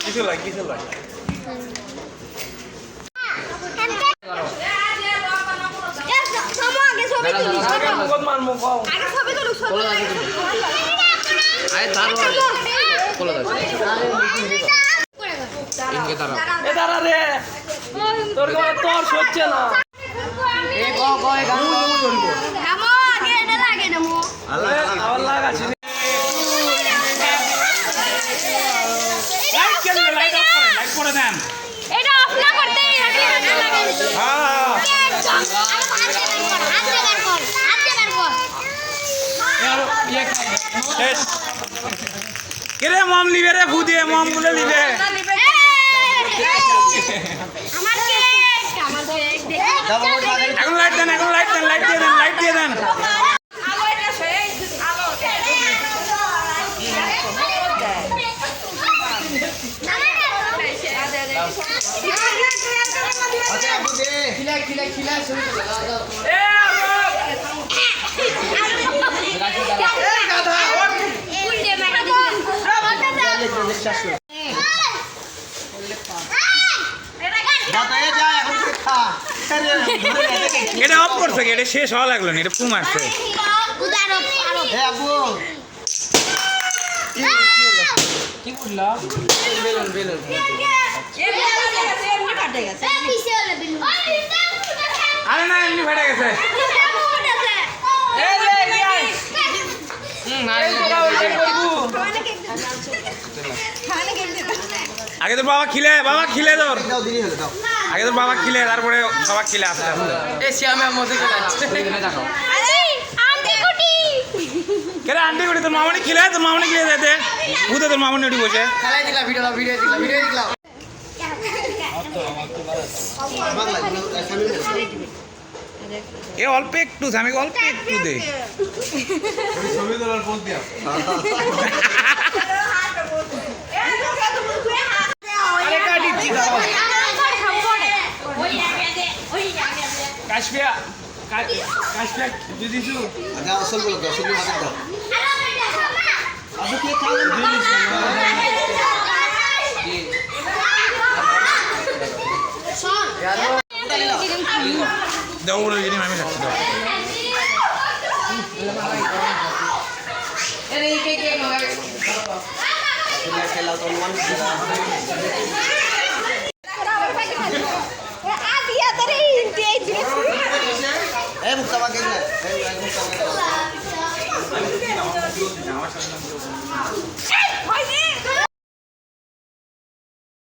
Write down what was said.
কিছু লাগে কিছু লাগে তোর সচ্ছে না কেরে মম লিবে রে ভূ দিয়ে মম গুলো লিবে এখন লাইট দেন এখন লাইট দেন লাইট দিয়ে দেন লাইট দিয়ে দেন এটা অফ করছে এটা শেষ হওয়া লাগলো না এটা পুম আসছে কি বললাম আরে না এমনি ফেটে গেছে আগে তোর বাবা খিলে তোর আগে তোর বাবা খিলে তারপরে বাবা খিলে আসতে কেরে আন্টি কুটি তোর মামনি খিলে যেতে ভূতে তোর মামনি উঠি বসে এ অল্প একটু আমি অল্প একটু দে ছবি তোলার ফোন দিয়া কাশপিয়া দিদিছু আচ্ছা আসল বলো আসল হাতে দাও আচ্ছা কে খাওয়া দিলিস দাও বলে জিনি আমি রাখছি দাও এই কে খেলা তো মান এই মুক্তাবা কে না এই মুক্তাবা